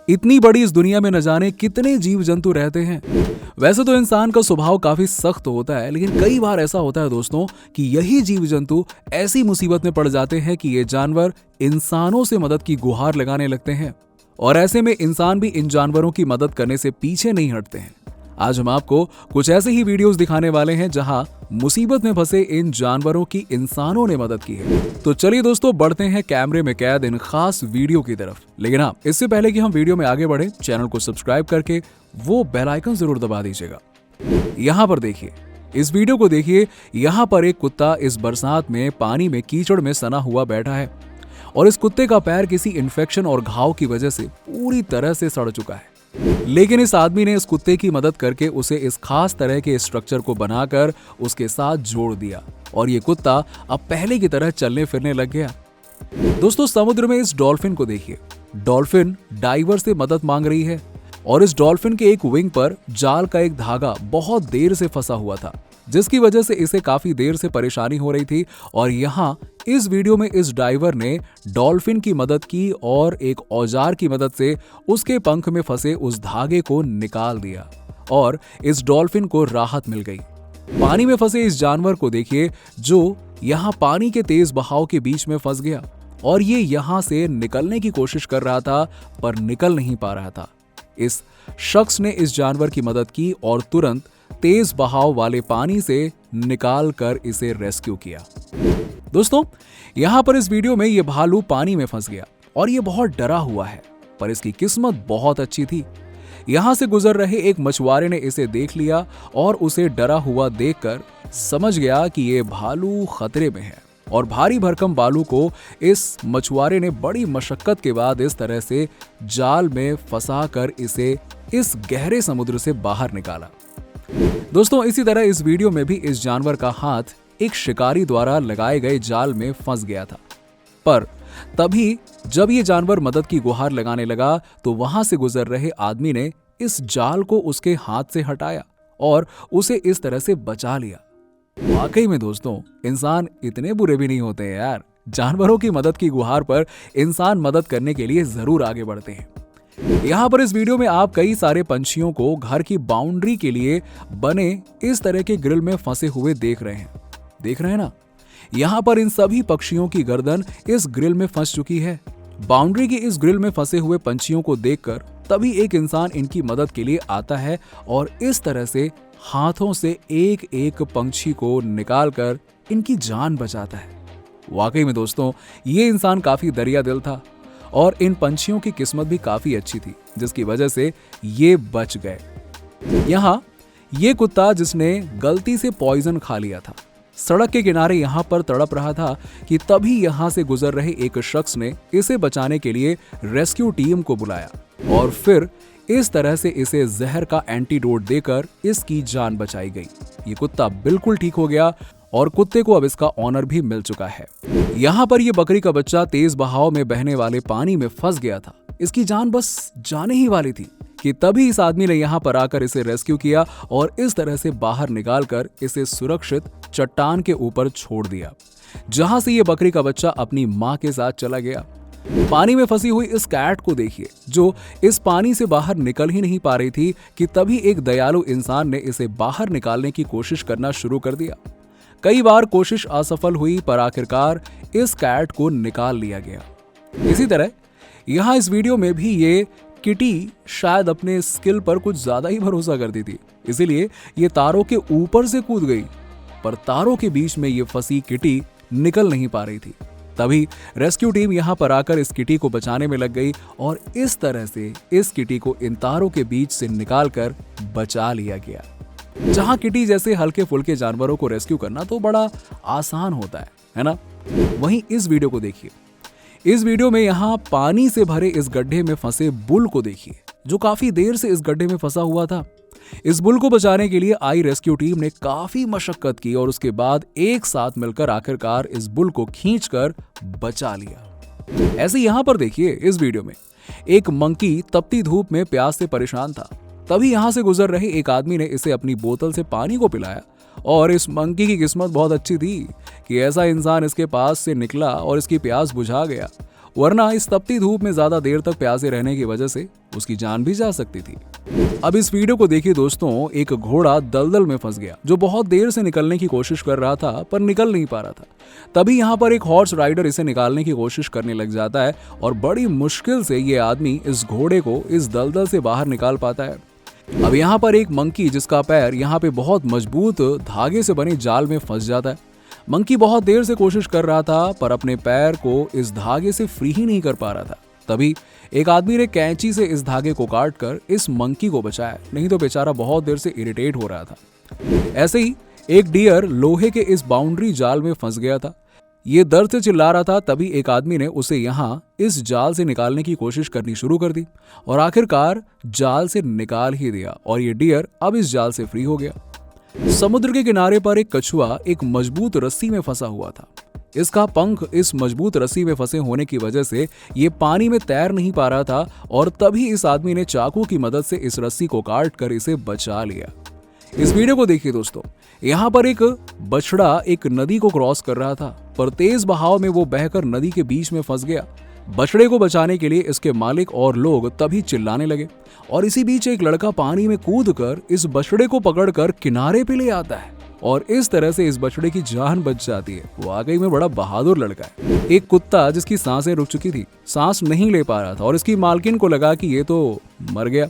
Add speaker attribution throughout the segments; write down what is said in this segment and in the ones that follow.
Speaker 1: इतनी बड़ी इस दुनिया में न जाने कितने जीव जंतु रहते हैं। वैसे तो इंसान का स्वभाव काफी सख्त होता है, लेकिन कई बार ऐसा होता है दोस्तों कि यही जीव जंतु ऐसी मुसीबत में पड़ जाते हैं कि ये जानवर इंसानों से मदद की गुहार लगाने लगते हैं, और ऐसे में इंसान भी इन जानवरों की मदद करने से पीछे नहीं हटते हैं। आज हम आपको कुछ ऐसे ही वीडियोस दिखाने वाले हैं जहां मुसीबत में फंसे इन जानवरों की इंसानों ने मदद की है। तो चलिए दोस्तों, बढ़ते हैं कैमरे में कैद इन खास वीडियो की तरफ। लेकिन हाँ, इससे पहले कि हम वीडियो में आगे बढ़े, चैनल को सब्सक्राइब करके वो बेल आइकन जरूर दबा दीजिएगा। यहाँ पर देखिए, इस वीडियो को देखिए। यहाँ पर एक कुत्ता इस बरसात में पानी में कीचड़ में सना हुआ बैठा है, और इस कुत्ते का पैर किसी इन्फेक्शन और घाव की वजह से पूरी तरह से सड़ चुका है। लेकिन इस आदमी ने इस कुत्ते की मदद करके उसे इस खास तरह के स्ट्रक्चर को बनाकर उसके साथ जोड़ दिया, और ये कुत्ता अब पहले की तरह चलने फिरने लग गया। दोस्तों, समुद्र में इस डॉल्फिन को देखिए। डॉल्फिन डाइवर से मदद मांग रही है, और इस डॉल्फिन के एक विंग पर जाल का एक धागा बहुत देर से फंसा हुआ था, जिसकी वजह से इसे काफी देर से परेशानी हो रही थी। और यहाँ इस वीडियो में इस डाइवर ने डॉल्फिन की मदद की और एक औजार की मदद से उसके पंख में फंसे उस धागे को निकाल दिया, और इस डॉल्फिन को राहत मिल गई। पानी में फंसे इस जानवर को देखिए, जो यहाँ पानी के तेज बहाव के बीच में फंस गया, और ये यहाँ से निकलने की कोशिश कर रहा था पर निकल नहीं पा रहा था। इस शख्स ने इस जानवर की मदद की और तुरंत तेज बहाव वाले पानी से निकाल कर इसे रेस्क्यू किया। दोस्तों, यहां पर इस वीडियो में ये भालू पानी में फंस गया और ये बहुत डरा हुआ है, पर इसकी किस्मत बहुत अच्छी थी। यहां से गुजर रहे एक मछुआरे ने इसे देख लिया और उसे डरा हुआ देखकर समझ गया कि ये भालू खतरे में है, और भारी भरकम भालू को इस मछुआरे ने बड़ी मशक्कत के बाद इस तरह से जाल में फंसा कर इसे इस गहरे समुद्र से बाहर निकाला। दोस्तों, इसी तरह इस वीडियो में भी इस जानवर का हाथ एक शिकारी द्वारा लगाए गए जाल में फंस गया था, पर तभी जब ये जानवर मदद की गुहार लगाने लगा तो वहां से गुजर रहे आदमी ने इस जाल को उसके हाथ से हटाया और उसे इस तरह से बचा लिया। वाकई में दोस्तों, इंसान इतने बुरे भी नहीं होते हैं यार। जानवरों की मदद की गुहार पर इंसान मदद करने के लिए जरूर आगे बढ़ते हैं। यहाँ पर इस वीडियो में आप कई सारे पंछियों को घर की बाउंड्री के लिए बने इस तरह के ग्रिल में फंसे हुए देख रहे हैं ना। यहाँ पर इन सभी पक्षियों की गर्दन इस ग्रिल में फंस चुकी है। बाउंड्री की इस ग्रिल में फंसे हुए पंछियों को देखकर तभी एक इंसान इनकी मदद के लिए आता है और इस तरह से हाथों से एक एक पंछी को निकालकर इनकी जान बचाता है। वाकई में दोस्तों, ये इंसान काफी दरिया दिल था, और इन पंछियों की किस्मत भी काफी अच्छी थी, जिसकी वजह से ये बच गए। यहाँ ये कुत्ता जिसने गलती से पॉइजन खा लिया था, सड़क के किनारे यहाँ पर तड़प रहा था कि तभी यहाँ से गुजर रहे एक शख्स ने इसे बचाने के लिए रेस्क्यू टीम को बुलाया, और फिर इस तरह से इसे जहर का एंटीडोट देकर इसकी जान बचाई गई। ये कुत्ता बिल्कुल ठीक हो गया और कुत्ते को अब इसका ऑनर भी मिल चुका है। यहाँ पर ये बकरी का बच्चा तेज बहाव में बहने वाले पानी में फंस गया था। इसकी जान बस जाने ही वाली थी कि तभी इस आदमी ने यहाँ पर आकर इसे रेस्क्यू किया और इस तरह से बाहर निकालकर इसे सुरक्षित चट्टान के ऊपर छोड़ दिया, जहां से ये बकरी का बच्चा अपनी मां के साथ चला गया। पानी में फंसी हुई इस कैट को देखिए, जो इस पानी से बाहर निकल ही नहीं पा रही थी कि तभी एक दयालु इंसान ने इसे बाहर निकालने की कोशिश करना शुरू कर दिया। कई बार कोशिश असफल हुई, पर आखिरकार इस कैट को निकाल लिया गया। इसी तरह यहाँ इस वीडियो में भी ये किटी शायद अपने स्किल पर कुछ ज्यादा ही भरोसा करती थी, इसीलिए ये तारों के ऊपर से कूद गई, पर तारों के बीच में ये फंसी किटी निकल नहीं पा रही थी। तभी रेस्क्यू टीम यहाँ पर आकर इस किटी को बचाने में लग गई, और इस तरह से इस किटी को इन तारों के बीच से निकालकर बचा लिया गया। जहां किटी जैसे हल्के फुल्के जानवरों को रेस्क्यू करना तो बड़ा आसान होता है ना। वहीं इस वीडियो को देखिए। इस वीडियो में यहाँ पानी से भरे इस गड्ढे में फंसे बुल को देखिए, जो काफी देर से इस गड्ढे में फंसा हुआ था। इस बुल को बचाने के लिए आई रेस्क्यू टीम ने काफी मशक्कत की और उसके बाद एक साथ मिलकर आखिरकार इस बुल को खींचकर बचा लिया। ऐसे यहाँ पर देखिए, इस वीडियो में एक मंकी तपती धूप में प्यास से परेशान था। तभी यहाँ से गुजर रहे एक आदमी ने इसे अपनी बोतल से पानी को पिलाया, और इस मंकी की किस्मत बहुत अच्छी थी कि ऐसा इंसान इसके पास से निकला और इसकी प्यास बुझा गया। वरना इस तपती धूप में ज्यादा देर तक प्यासे रहने की वजह से उसकी जान भी जा सकती थी। अब इस वीडियो को देखिए दोस्तों, एक घोड़ा दलदल में फंस गया जो बहुत देर से निकलने की कोशिश कर रहा था पर निकल नहीं पा रहा था। तभी यहाँ पर एक हॉर्स राइडर इसे निकालने की कोशिश करने लग जाता है और बड़ी मुश्किल से ये आदमी इस घोड़े को इस दलदल से बाहर निकाल पाता है। अब यहाँ पर एक मंकी जिसका पैर यहाँ पे बहुत मजबूत धागे से बने जाल में फंस जाता है। मंकी बहुत देर से कोशिश कर रहा था पर अपने पैर को इस धागे से फ्री ही नहीं कर पा रहा था। तभी एक आदमी ने कैंची से इस धागे को काट कर इस मंकी को बचाया, नहीं तो बेचारा बहुत देर से इरिटेट हो रहा था। ऐसे ही एक डियर लोहे के इस बाउंड्री जाल में फंस गया था। ये दर्द से चिल्ला रहा था। तभी एक आदमी ने उसे यहाँ इस जाल से निकालने की कोशिश करनी शुरू कर दी और आखिरकार जाल से निकाल ही दिया और ये डियर अब इस जाल से फ्री हो गया। समुद्र के किनारे पर एक कछुआ एक मजबूत रस्सी में फंसा हुआ था। इसका पंख इस मजबूत रस्सी में फंसे होने की वजह से ये पानी में तैर नहीं पा रहा था और तभी इस आदमी ने चाकू की मदद से इस रस्सी को काट कर इसे बचा लिया। इस वीडियो को देखिए दोस्तों, यहाँ पर एक बछड़ा एक नदी को क्रॉस कर रहा था पर तेज बहाव में वो बहकर नदी के बीच में फंस गया। बछड़े को बचाने के लिए इसके मालिक और लोग तभी चिल्लाने लगे और इसी बीच एक लड़का पानी में कूदकर इस बछड़े को पकड़कर किनारे पे ले आता है और इस तरह से इस बछड़े की जान बच जाती है। वाकई में बड़ा बहादुर लड़का है। एक कुत्ता जिसकी सांसें रुक चुकी थी, सांस नहीं ले पा रहा था और इसकी मालकिन को लगा कि ये तो मर गया,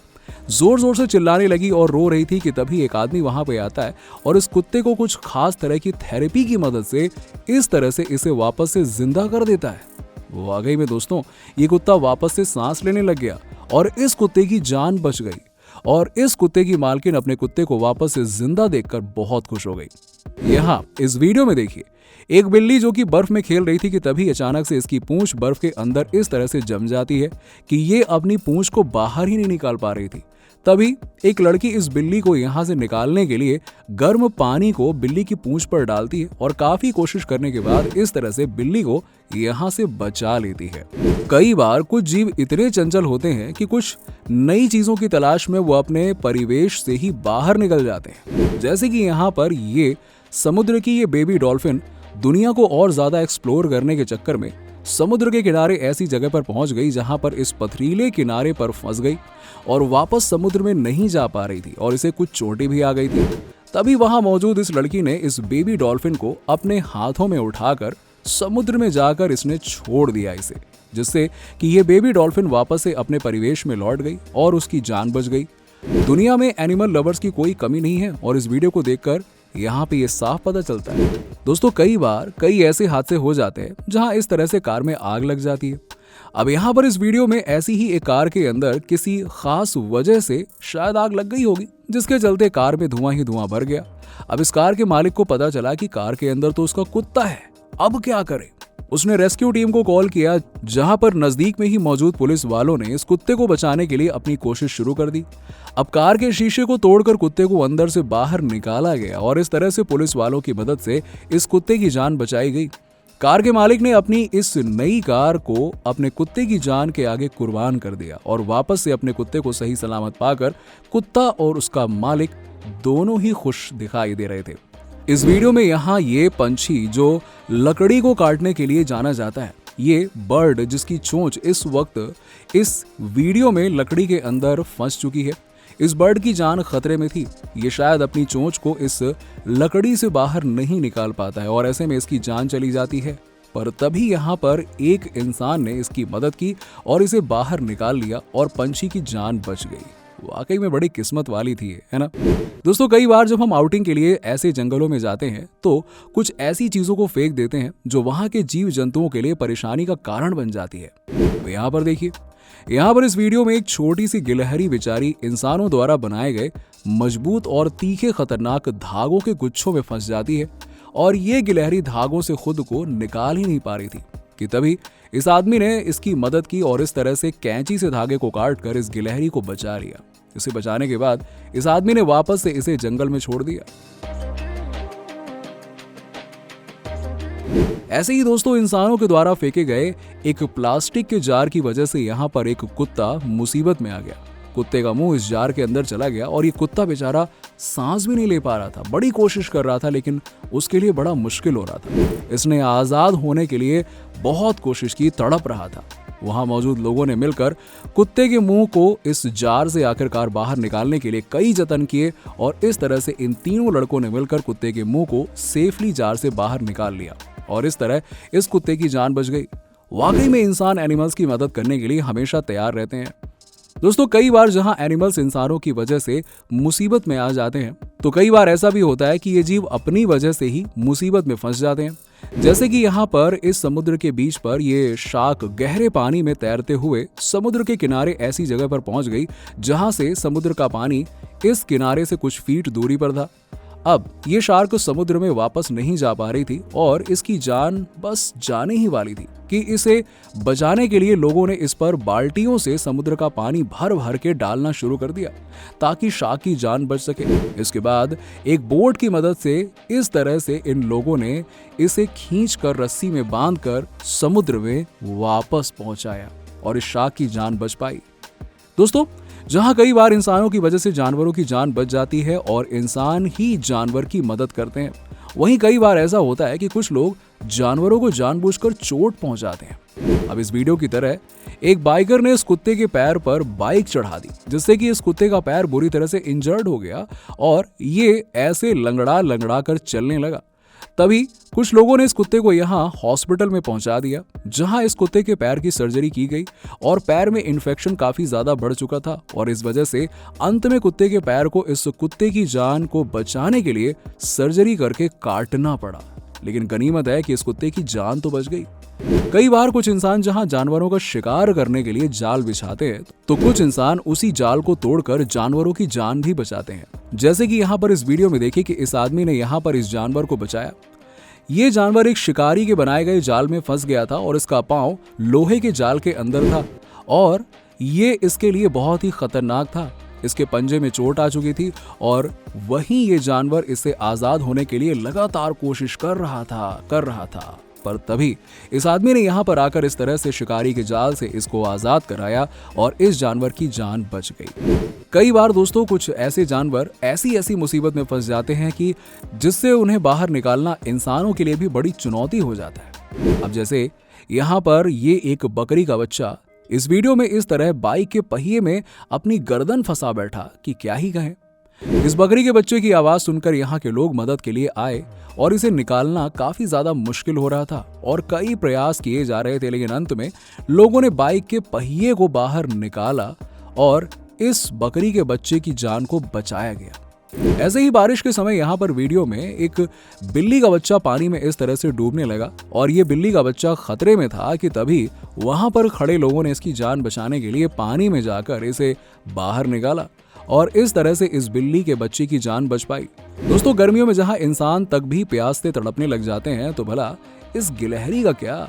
Speaker 1: जोर जोर से चिल्लाने लगी और रो रही थी कि तभी एक आदमी वहां पे आता है और इस कुत्ते को कुछ खास तरह की थेरेपी की मदद से इस तरह से इसे वापस से जिंदा कर देता है। वाकई में दोस्तों, ये कुत्ता वापस से सांस लेने लग गया और इस कुत्ते की जान बच गई और इस कुत्ते की मालकिन अपने कुत्ते को वापस से जिंदा देखकर बहुत खुश हो गई। यहाँ इस वीडियो में देखिए एक बिल्ली जो कि बर्फ में खेल रही थी कि तभी अचानक से इसकी पूंछ बर्फ के अंदर इस तरह से जम जाती है कि ये अपनी पूंछ को बाहर ही नहीं निकाल पा रही थी। तभी एक लड़की इस बिल्ली को यहाँ से निकालने के लिए गर्म पानी को बिल्ली की पूंछ पर डालती है और काफी कोशिश करने के बाद इस तरह से बिल्ली को यहाँ से बचा लेती है। कई बार कुछ जीव इतने चंचल होते हैं कि कुछ नई चीजों की तलाश में वो अपने परिवेश से ही बाहर निकल जाते हैं। जैसे कि यहाँ पर ये समुद्र की ये बेबी डॉल्फिन दुनिया को और ज्यादा एक्सप्लोर करने के चक्कर में समुद्र के किनारे ऐसी जगह पर पहुंच गई जहां पर इस पथरीले किनारे पर फंस गई और वापस समुद्र में नहीं जा पा रही थी और इसे कुछ चोटें भी आ गई थी। तभी वहां मौजूद इस लड़की ने इस बेबी डॉल्फिन को अपने हाथों में उठाकर समुद्र में जाकर इसने छोड़ दिया इसे, जिससे कि ये बेबी डॉल्फिन वापस से अपने परिवेश में लौट गई और उसकी जान बच गई। दुनिया में एनिमल लवर्स की कोई कमी नहीं है और इस वीडियो को देखकर यहाँ पे ये साफ पता चलता है। दोस्तों, कई बार कई ऐसे हादसे हो जाते हैं जहां इस तरह से कार में आग लग जाती है। अब यहाँ पर इस वीडियो में ऐसी ही एक कार के अंदर किसी खास वजह से शायद आग लग गई होगी, जिसके चलते कार में धुआं ही धुआं भर गया। अब इस कार के मालिक को पता चला कि कार के अंदर तो उसका कुत्ता है, अब क्या करे। उसने रेस्क्यू टीम को कॉल किया, जहां पर नजदीक में ही मौजूद पुलिस वालों ने इस कुत्ते को बचाने के लिए अपनी कोशिश शुरू कर दी। अब कार के शीशे को तोड़कर कुत्ते को अंदर से बाहर निकाला गया और इस तरह से पुलिस वालों की मदद से इस कुत्ते की जान बचाई गई। कार के मालिक ने अपनी इस नई कार को अपने कुत्ते की जान के आगे कुर्बान कर दिया और वापस से अपने कुत्ते को सही सलामत पाकर कुत्ता और उसका मालिक दोनों ही खुश दिखाई दे रहे थे। इस वीडियो में यहाँ ये पंछी जो लकड़ी को काटने के लिए जाना जाता है, ये बर्ड जिसकी चोंच इस वक्त इस वीडियो में लकड़ी के अंदर फंस चुकी है, इस बर्ड की जान खतरे में थी। ये शायद अपनी चोंच को इस लकड़ी से बाहर नहीं निकाल पाता है और ऐसे में इसकी जान चली जाती है। पर तभी यहाँ पर एक इंसान ने इसकी मदद की और इसे बाहर निकाल लिया और पंछी की जान बच गई। वाकई में बड़ी किस्मत वाली थी, है ना दोस्तों। कई बार जब हम आउटिंग के लिए ऐसे जंगलों में जाते हैं तो कुछ ऐसी चीजों को फेंक देते हैं जो वहां के जीव जंतुओं के लिए परेशानी का कारण बन जाती है। तो यहाँ पर देखिए, यहाँ पर इस वीडियो में एक छोटी सी गिलहरी बेचारी इंसानों द्वारा बनाए गए मजबूत और तीखे खतरनाक धागों के गुच्छों में फंस जाती है और ये गिलहरी धागों से खुद को निकाल ही नहीं पा रही थी कि तभी इस आदमी ने इसकी मदद की और इस तरह से कैंची से धागे को काट कर इस गिलहरी को बचा लिया। इसे बचाने के बाद इस आदमी ने वापस से इसे जंगल में छोड़ दिया। ऐसे ही दोस्तों, इंसानों के द्वारा फेंके गए एक प्लास्टिक के जार की वजह से यहाँ पर एक कुत्ता मुसीबत में आ गया। कुत्ते का मुंह इस जार के अंदर चला गया और ये कुत्ता बेचारा सांस भी नहीं ले पा रहा था। बड़ी कोशिश कर रहा था लेकिन उसके लिए बड़ा मुश्किल हो रहा था। इसने आजाद होने के लिए बहुत कोशिश की, तड़प रहा था। वहां मौजूद लोगों ने मिलकर कुत्ते के मुंह को इस जार से आखिरकार बाहर निकालने के लिए कई जतन किए और इस तरह से इन तीनों लड़कों ने मिलकर कुत्ते के मुंह को सेफली जार से बाहर निकाल लिया और इस तरह इस कुत्ते की जान बच गई। वाकई में इंसान एनिमल्स की मदद करने के लिए हमेशा तैयार रहते हैं। दोस्तों, कई बार जहां एनिमल्स इंसानों की वजह से मुसीबत में आ जाते हैं, तो कई बार ऐसा भी होता है कि ये जीव अपनी वजह से ही मुसीबत में फंस जाते हैं। जैसे कि यहाँ पर इस समुद्र के बीच पर ये शार्क गहरे पानी में तैरते हुए समुद्र के किनारे ऐसी जगह पर पहुंच गई जहां से समुद्र का पानी इस किनारे से कुछ फीट दूरी पर था। अब ये शार्क समुद्र में वापस नहीं जा पा रही थी और इसकी जान बस जाने ही वाली थी कि इसे बचाने के लिए लोगों ने इस पर बाल्टियों से समुद्र का पानी भर भर के डालना शुरू कर दिया ताकि शार्क की जान बच सके। इसके बाद एक बोट की मदद से इस तरह से इन लोगों ने इसे खींचकर रस्सी में बांधकर समुद्र में वापस पहुंचाया और इस शार्क की जान बच पाई। दोस्तों, जहां कई बार इंसानों की वजह से जानवरों की जान बच जाती है और इंसान ही जानवर की मदद करते हैं, वहीं कई बार ऐसा होता है कि कुछ लोग जानवरों को जानबूझकर चोट पहुंचाते हैं। अब इस वीडियो की तरह एक बाइकर ने इस कुत्ते के पैर पर बाइक चढ़ा दी जिससे कि इस कुत्ते का पैर बुरी तरह से इंजर्ड हो गया और ये ऐसे लंगड़ा लंगड़ा कर चलने लगा। तभी कुछ लोगों ने इस कुत्ते को यहाँ हॉस्पिटल में पहुंचा दिया जहां इस कुत्ते के पैर की सर्जरी की गई और पैर में इन्फेक्शन काफी ज्यादा बढ़ चुका था और इस वजह से अंत में कुत्ते के पैर को इस कुत्ते की जान को बचाने के लिए सर्जरी करके काटना पड़ा। लेकिन गनीमत है कि इस कुत्ते की जान तो बच गई। कई बार कुछ इंसान जहां जानवरों का शिकार करने के लिए जाल बिछाते हैं तो कुछ इंसान उसी जाल को तोड़कर जानवरों की जान भी बचाते हैं। जैसे कि यहाँ पर इस वीडियो में देखिए कि इस आदमी ने यहाँ पर इस जानवर को बचाया। ये जानवर एक शिकारी के बनाए गए जाल में फंस गया था और इसका पांव लोहे के जाल के अंदर था और ये इसके लिए बहुत ही खतरनाक था। इसके पंजे में चोट आ चुकी थी और वहीं ये जानवर इससे आजाद होने के लिए लगातार कोशिश कर रहा था। पर तभी इस आदमी ने यहाँ पर आकर इस तरह से शिकारी के जाल से इसको आजाद कराया और इस जानवर की जान बच गई। कई बार दोस्तों कुछ ऐसे जानवर ऐसी मुसीबत में फंस जाते हैं कि जिससे उन्हें बाहर निकालना इंसानों के लिए भी बड़ी चुनौती हो जाता है। अब जैसे यहाँ पर ये एक बकरी का बच्चा इस वीडियो में इस तरह बाइक के पहिए में अपनी गर्दन फंसा बैठा कि क्या ही कहें। इस बकरी के बच्चे की आवाज सुनकर यहाँ के लोग मदद के लिए आए और इसे निकालना काफी ज्यादा मुश्किल हो रहा था और कई प्रयास किए जा रहे थे, लेकिन अंत में लोगों ने बाइक के पहिए को बाहर निकाला और इस बकरी के बच्चे की जान को बचाया गया। ऐसे ही बारिश के समय यहाँ पर वीडियो में एक बिल्ली का बच्चा पानी में इस तरह से डूबने लगा और ये बिल्ली का बच्चा खतरे में था कि तभी वहां पर खड़े लोगों ने इसकी जान बचाने के लिए पानी में जाकर इसे बाहर निकाला और इस तरह से इस बिल्ली के बच्चे की जान बच पाई। दोस्तों, गर्मियों में जहां इंसान तक भी प्यास से तड़पने लग जाते हैं तो भला इस गिलहरी का क्या।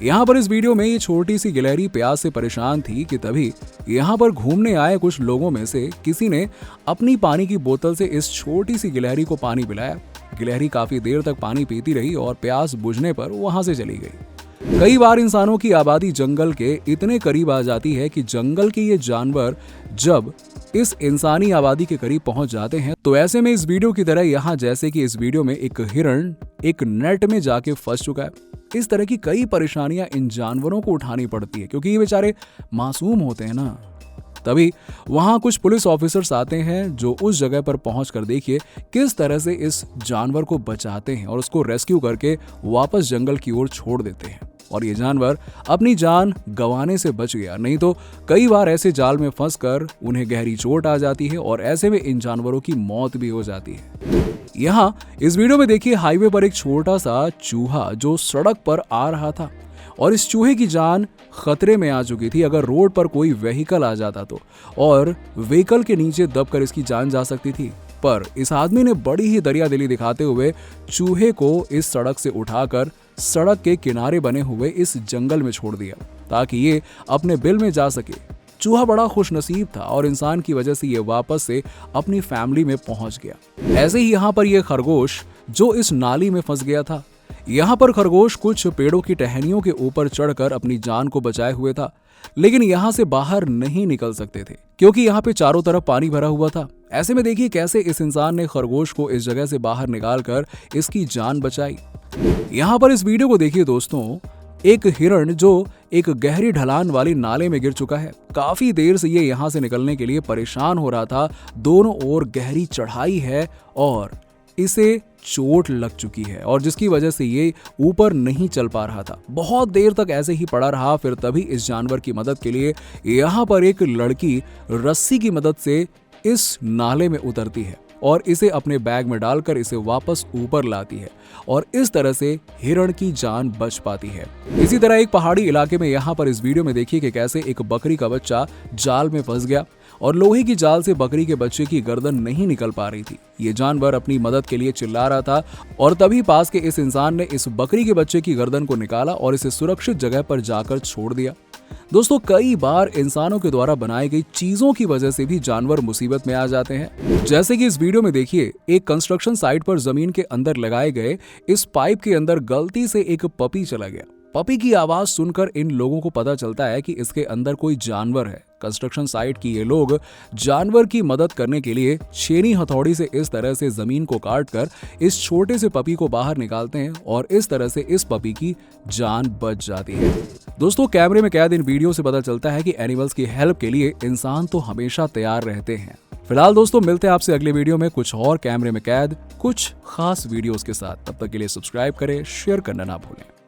Speaker 1: यहाँ पर इस वीडियो में ये छोटी सी गिलहरी प्यास से परेशान थी कि तभी यहाँ पर घूमने आए कुछ लोगों में से किसी ने अपनी पानी की बोतल से इस छोटी सी गिलहरी को पानी पिलाया। गिलहरी काफी देर तक पानी पीती रही और प्यास बुझने पर वहां से चली गई। कई बार इंसानों की आबादी जंगल के इतने करीब आ जाती है कि जंगल के ये जानवर जब इस इंसानी आबादी के करीब पहुंच जाते हैं तो ऐसे में इस वीडियो की तरह यहाँ जैसे कि इस वीडियो में एक हिरण एक नेट में जाके फंस चुका है, इस तरह की कई परेशानियां इन जानवरों को उठानी पड़ती है क्योंकि ये बेचारे मासूम होते हैं ना। तभी वहां कुछ पुलिस ऑफिसर्स आते हैं जो उस जगह पर पहुंचकर देखिए किस तरह से इस जानवर को बचाते हैं और उसको रेस्क्यू करके वापस जंगल की ओर छोड़ देते हैं और ये जानवर अपनी जान गंवाने से बच गया। नहीं तो कई बार ऐसे जाल में फंसकर उन्हें गहरी चोट आ जाती है और ऐसे में इन जानवरों की मौत भी हो जाती है। यहाँ इस वीडियो में देखिए हाईवे पर एक छोटा सा चूहा जो सड़क पर आ रहा था और इस चूहे की जान खतरे में आ चुकी थी अगर रोड पर कोई व्हीकल आ जाता तो, और व्हीकल के नीचे दबकर इसकी जान जा सकती थी। पर इस आदमी ने बड़ी ही दरियादिली दिखाते हुए चूहे को इस सड़क से उठाकर सड़क के किनारे बने हुए इस जंगल में छोड़ दिया ताकि ये अपने बिल में जा सके। चूहा बड़ा खुशनसीब था और इंसान की वजह से ये वापस से अपनी फैमिली में पहुंच गया। ऐसे ही यहाँ पर ये खरगोश जो इस नाली में फंस गया था, यहाँ पर खरगोश कुछ पेड़ों की टहनियों के ऊपर चढ़कर अपनी जान को बचाए हुए था, लेकिन यहाँ से बाहर नहीं निकल सकते थे क्योंकि यहाँ पे चारों तरफ पानी भरा हुआ था। ऐसे में देखिए कैसे इस इंसान ने खरगोश को इस जगह से बाहर निकालकर इसकी जान बचाई। यहाँ पर इस वीडियो को देखिए दोस्तों, एक हिरण जो एक गहरी ढलान वाली नाले में गिर चुका है। काफी देर से ये यहाँ से निकलने के लिए परेशान हो रहा था। दोनों ओर गहरी चढ़ाई है और इसे चोट लग चुकी है और जिसकी वजह से ये ऊपर नहीं चल पा रहा था। बहुत देर तक ऐसे ही पड़ा रहा। फिर तभी इस जानवर की मदद के लिए यहाँ पर एक लड़की रस्सी की मदद से इस नाले में उतरती है और इसे अपने बैग में डालकर इसे वापस ऊपर लाती है और इस तरह से हिरण की जान बच पाती है। इसी तरह एक पहाड़ी इलाके में यहाँ पर इस वीडियो में देखिए कि कैसे एक बकरी का बच्चा जाल में फंस गया और लोहे की जाल से बकरी के बच्चे की गर्दन नहीं निकल पा रही थी। ये जानवर अपनी मदद के लिए चिल्ला रहा था और तभी पास के इस इंसान ने इस बकरी के बच्चे की गर्दन को निकाला और इसे सुरक्षित जगह पर जाकर छोड़ दिया। दोस्तों, कई बार इंसानों के द्वारा बनाई गई चीजों की वजह से भी जानवर मुसीबत में आ जाते हैं। जैसे कि इस वीडियो में देखिए, एक कंस्ट्रक्शन साइट पर जमीन के अंदर लगाए गए इस पाइप के अंदर गलती से एक पपी चला गया। पपी की आवाज सुनकर इन लोगों को पता चलता है कि इसके अंदर कोई जानवर है। कंस्ट्रक्शन साइट की ये लोग जानवर की मदद करने के लिए छेनी हथौड़ी से इस तरह से जमीन को काटकर इस छोटे से पपी को बाहर निकालते हैं और इस तरह से इस पपी की जान बच जाती है। दोस्तों, कैमरे में कैद इन वीडियो से पता चलता है कि एनिमल्स की हेल्प के लिए इंसान तो हमेशा तैयार रहते हैं। फिलहाल दोस्तों, मिलते हैं आपसे अगले वीडियो में कुछ और कैमरे में कैद कुछ खास वीडियोस के साथ। तब तक के लिए सब्सक्राइब करें, शेयर करना ना भूलें।